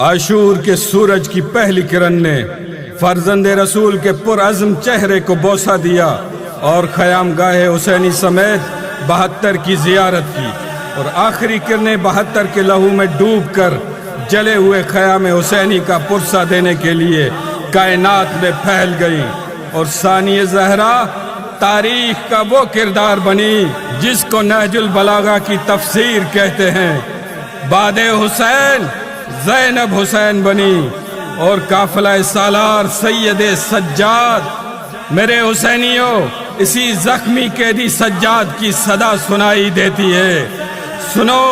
عاشور کے سورج کی پہلی کرن نے فرزند رسول کے پرعزم چہرے کو بوسہ دیا اور خیام گاہ حسینی سمیت 72 کی زیارت کی، اور آخری کرنیں 72 کے لہو میں ڈوب کر جلے ہوئے خیام حسینی کا پرسہ دینے کے لیے کائنات میں پھیل گئیں، اور ثانی زہرا تاریخ کا وہ کردار بنی جس کو نہج البلاغہ کی تفسیر کہتے ہیں۔ بعد حسین زینب حسین بنی اور قافلہ سالار سید سجاد۔ میرے حسینیوں، اسی زخمی قیدی سجاد کی صدا سنائی دیتی ہے، سنو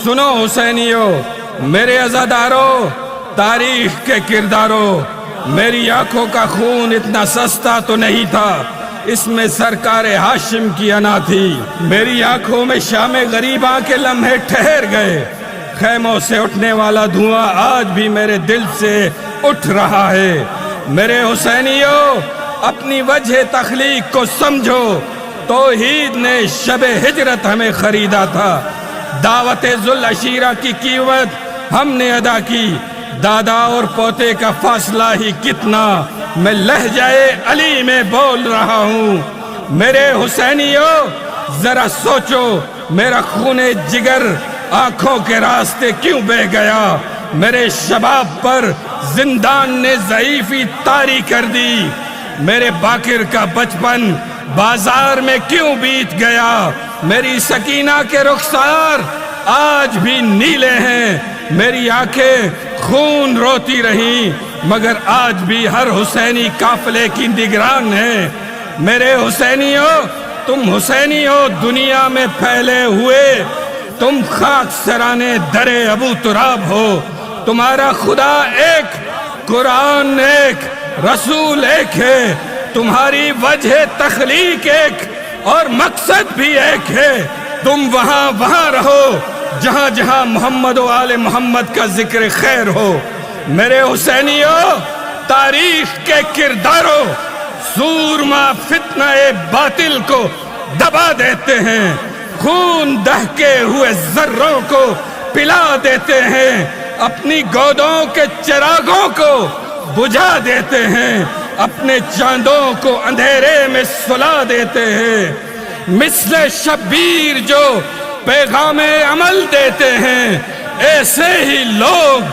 سنو حسینیوں، میرے عزاداروں، تاریخ کے کرداروں، میری آنکھوں کا خون اتنا سستا تو نہیں تھا، اس میں سرکار ہاشم کی انا تھی۔ میری آنکھوں میں شام غریباں کے لمحے ٹھہر گئے، خیموں سے اٹھنے والا دھواں آج بھی میرے دل سے اٹھ رہا ہے۔ میرے حسینیوں، اپنی وجہ تخلیق کو سمجھو، توحید نے شب ہجرت ہمیں خریدا تھا، دعوت ذوالعشیرہ کی قیمت ہم نے ادا کی، دادا اور پوتے کا فاصلہ ہی کتنا، میں لہجہ علی میں بول رہا ہوں۔ میرے حسینیوں، ذرا سوچو، میرا خون جگر آنکھوں کے راستے کیوں بہ گیا؟ میرے شباب پر زندان نے ضعیفی طاری کر دی، میرے باکر کا بچپن بازار میں کیوں بیت گیا؟ میری سکینہ کے رخسار آج بھی نیلے ہیں، میری آنکھیں خون روتی رہیں، مگر آج بھی ہر حسینی قافلے کی نگران ہے۔ میرے حسینیوں، تم حسینی ہو دنیا میں پھیلے ہوئے، تم خاک سرانے در ابو تراب ہو، تمہارا خدا ایک، قرآن ایک، رسول ایک ہے، تمہاری وجہ تخلیق ایک اور مقصد بھی ایک ہے۔ تم وہاں رہو جہاں جہاں محمد و آل محمد کا ذکر خیر ہو۔ میرے حسینیوں، تاریخ کے کرداروں، سورما فتنہ باطل کو دبا دیتے ہیں، خون دہکے ہوئے ذروں کو پلا دیتے ہیں، اپنی گودوں کے چراغوں کو بجھا دیتے ہیں، اپنے چاندوں کو اندھیرے میں سلا دیتے ہیں، مثل شبیر جو پیغام عمل دیتے ہیں، ایسے ہی لوگ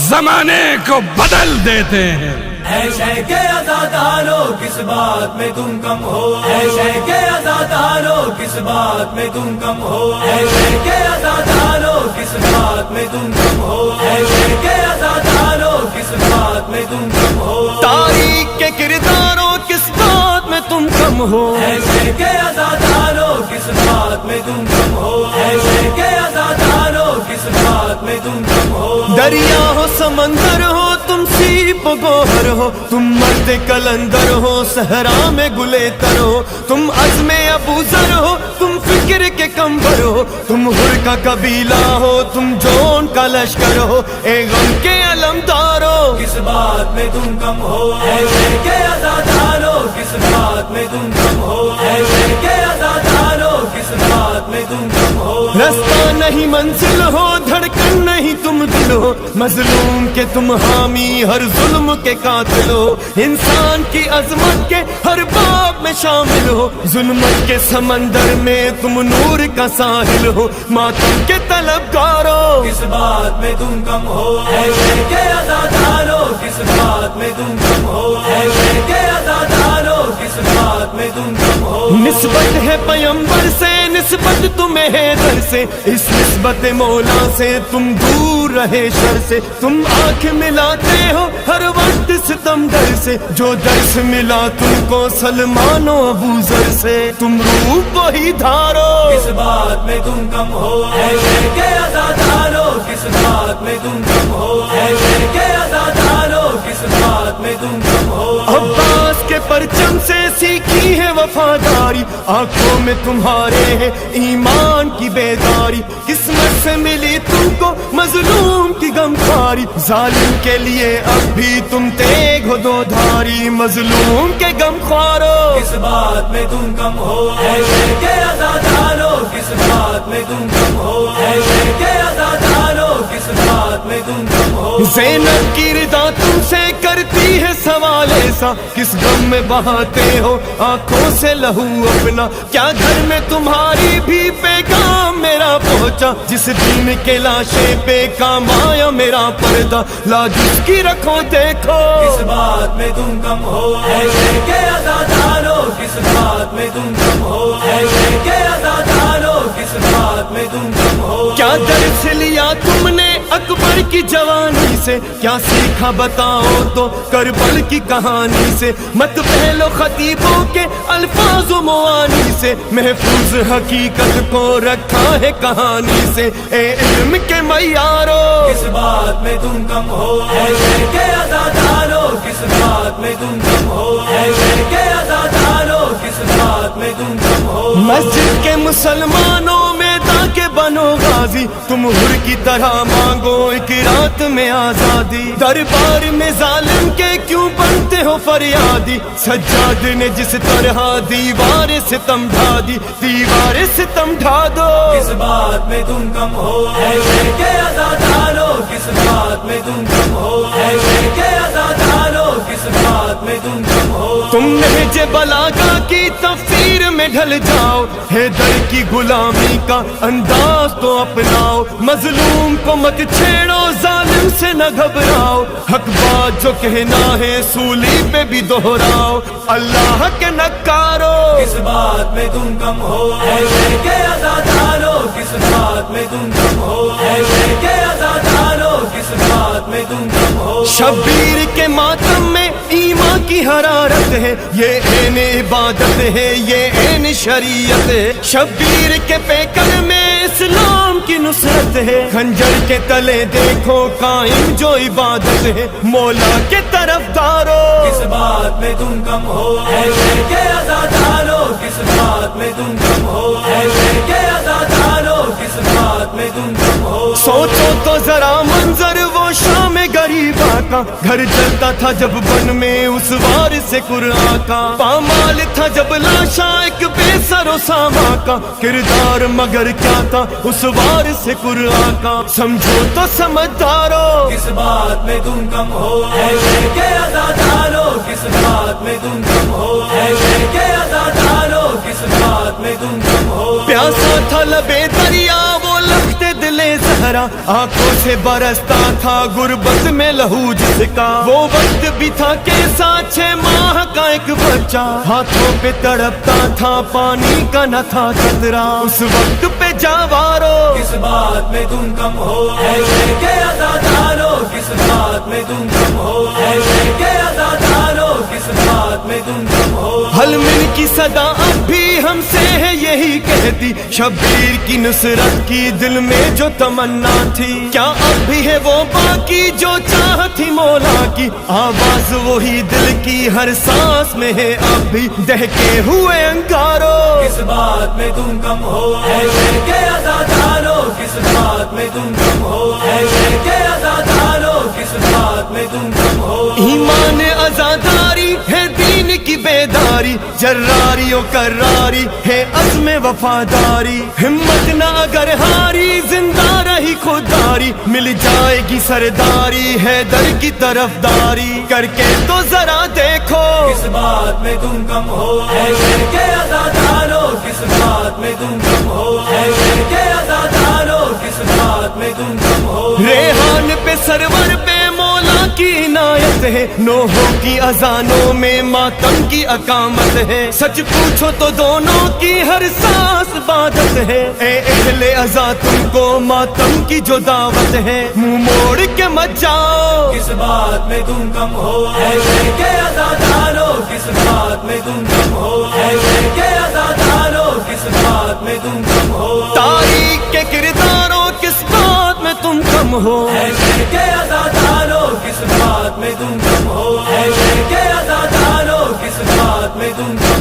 زمانے کو بدل دیتے ہیں۔ اے شیخ عزادارو، کس بات میں تم کم ہو؟ اے شیخ عزادارو، کس بات میں تم کم ہو؟ اے شیخ عزادارو، کس بات میں تم کم ہو؟ اے شیخ عزادارو، کس بات میں تم کم ہو؟ تاریخ کے کرداروں، کس بات میں تم کم ہو؟ اے شیخ عزادارو، کس بات میں تم کم ہو؟ اے شیخ عزادارو، کس بات میں تم کم ہو؟ دریا ہو سمندر ہو، تم سیپ و گوہر ہو، تم مرد کلندر ہو، صحرا میں گلے تر ہو، تم عزم ابو ذر ہو، تم فکر کے کمبر ہو، تم ہر کا قبیلہ ہو، تم جون کا لشکر ہو، اے غم کے علمدار ہو۔ کس بات میں تم کم ہو؟ اے شیخ عزادارو، کس بات میں تم کم ہو؟ اے شیخ عزادارو، کس بات میں تم کم ہو؟ رستہ نہیں منزل ہو، دھڑکن نہیں تم دل ہو، مظلوم کے تم حامی، ہر ظلم کے قاتل ہو، انسان کی عظمت کے ہر باب میں شامل ہو، ظلمت کے سمندر میں تم نور کا ساحل ہو، ماتم کے طلبگار ہو۔ کس بات میں تم کم ہو؟ اے شیخ عزادارو، کس بات میں تم کم ہو؟ اے شیخ عزادارو، کس بات میں تم کم ہو؟ نسبت ہے پیمبر سے، نسبت تمہیں ہے در سے، اس نسبت مولا سے تم دور رہے شر سے، تم آنکھ ملاتے ہو ہر وقت ستم در سے، جو درس ملا تم کو سلمان و ابو ذر سے، تم روح کو ہی دھارو۔ کس بات میں تم کم ہو؟ اے شیخ عزادارو، کس بات میں تم کم ہو؟ اے شیخ عزادارو، کس بات میں تم کم ہو؟ عباس کے پرچم سے سیکھی ہے وفاداری، آنکھوں میں تمہارے ہے ایمان کی بیداری، قسمت سے ملی تم کو مظلوم کی غمخواری، ظالم کے لیے اب بھی تم تیگ ہو دو دھاری، مظلوم کے غمخوارو۔ کس بات میں تم کم ہو؟ اے شیخ عزادارو، کس بات میں تم کم ہو؟ اے شیخ عزادارو، کس بات میں تم کم ہو؟ زینب کی رضا تم سے کرتی ہے سوال ایسا، کس غم میں بہاتے ہو آنکھوں سے لہو اپنا؟ کیا گھر میں تمہاری بھی پیغام میرا پہنچا؟ جس دین کے لاشیں پہ کام آیا میرا پردہ، لاج اس کی رکھو دیکھو کس بات میں تم کم ہو اے شیخ عزادارو، کس بات میں تم کم ہو اے شیخ عزادارو، کس بات میں تم کم ہو؟ کیا درس لیا تم نے اکبر کی جوانی سے؟ کیا سیکھا بتاؤ تو کربل کی کہانی سے؟ مت پہلو خطیبوں کے الفاظ و معانی سے، محفوظ حقیقت کو رکھا ہے کہانی سے اے علم کے معیارو۔ کس بات میں تم کم ہو اے شیخ عزادارو، کس بات میں تم کم ہو اے شیخ عزادارو، کس بات میں تم کم ہو؟ مسجد کے مسلمانوں میں کے بنو غازی، تم حر کی طرح مانگو ایک رات میں آزادی، دربار میں ظالم کے کیوں بنتے ہو فریادی؟ سجاد نے جس طرح دیوار ستم ڈھا دی، دیوار ستم ڈھا دو۔ کس بات میں تم کم ہو اے شیخ عزادارو، کس بات میں تم کم ہو اے شیخ عزادارو، کس بات میں تم کم ہو؟ تم نہج بلاغہ کی تفسیر میں ڈھل جاؤ، حیدر کی غلامی کا انداز تو اپناؤ، مظلوم کو مت چھیڑو، ظالم سے نہ گھبراؤ، حق بات جو کہنا ہے سولی پہ بھی دہراؤ، اللہ کے نکارو۔ کس بات میں تم کم ہو اے شیخ عزادارو، کس بات میں تم کم ہو اے شیخ عزادارو، کس بات میں تم کم ہو؟ شبیر کے ماتم میں ایمان کی حرارت ہے، یہ عین عبادت ہے، یہ عین شریعت ہے، شبیر کے پیکر میں اسلام کی نصرت ہے، خنجر کے تلے دیکھو قائم جو عبادت ہے، مولا کے طرف دارو۔ کس بات میں تم کم ہو اے شیخ عزادارو، کس بات میں تم کم ہو اے شیخ عزادارو، کس بات میں تم کم ہو؟ سوچو تو ذرا منظر وہ شام غریبا کا، گھر جلتا تھا جب بن میں اس وار سے قرآن کا، پامال تھا جب لاشا ایک بے سر و ساما کا، کردار مگر کیا تھا اس وار سے قرآن کا، سمجھو تو سمجھدارو۔ کس بات میں تم کم ہو اے شیخ عزادارو، کس بات میں تم کم ہو اے شیخ عزادارو، کس بات میں تم کم ہو؟ پیاسا تھا لبے دریا وہ لخت دلے زہرا، آنکھوں سے برستا تھا غربت میں لہو جس کا، وہ وقت بھی تھا کیسا 6 ماہ کا ایک بچہ، ہاتھوں پہ تڑپتا تھا پانی کا نہ تھا قطرہ، اس وقت پہ جاوارو۔ کس بات میں تم کم ہو اے شیخ عزادارو، کس بات میں تم کم ہو اے شیخ عزادارو، کس بات میں تم کم ہو؟ حلمن کی صدا اب بھی ہم سے ہے یہی کہتی، شبیر کی نصرت کی دل میں جو تمنا تھی، کیا اب بھی ہے وہ باقی جو چاہت تھی مولا کی؟ آواز وہی دل کی ہر سانس میں ہے اب بھی، دہکے ہوئے انگارو۔ کس بات میں تم کم ہو اے شیخ عزادارو، کس بات میں تم کم ہو اے شیخ عزادارو، کس بات میں تم کم ہو؟ ایمان عزاداری ہے دین کی بیداری، جراری و کراری ہے عزم وفاداری، ہمت نہ اگر ہاری زندہ رہی خودداری، مل جائے گی سرداری حیدر کی طرفداری، کر کے تو ذرا دیکھو۔ کس بات میں تم کم ہو اے شیخ عزادارو، کس بات میں تم کم ہو اے شیخ عزادارو، کس بات میں تم کم ہو؟ ریحان پہ سرور پہ مولا کی عنایت ہے، نوحوں کی اذانوں میں ماتم کی اقامت ہے، سچ پوچھو تو دونوں کی ہر سانس عبادت ہے، اے اہل عزا تم کو ماتم کی جو دعوت ہے، منہ موڑ کے مت جاؤ۔ کس بات میں تم کم ہو اے شیخ عزادارو، کس بات میں تم کم ہو اے شیخ عزادارو، کس بات میں تم کم ہو؟ تاریخ کے کرداروں کس بات میں تم کم ہو؟ اے شیخ عزادارو، کس بات میں تم کم ہو اے شیخ عزادارو، کس بات میں تم کم ہو؟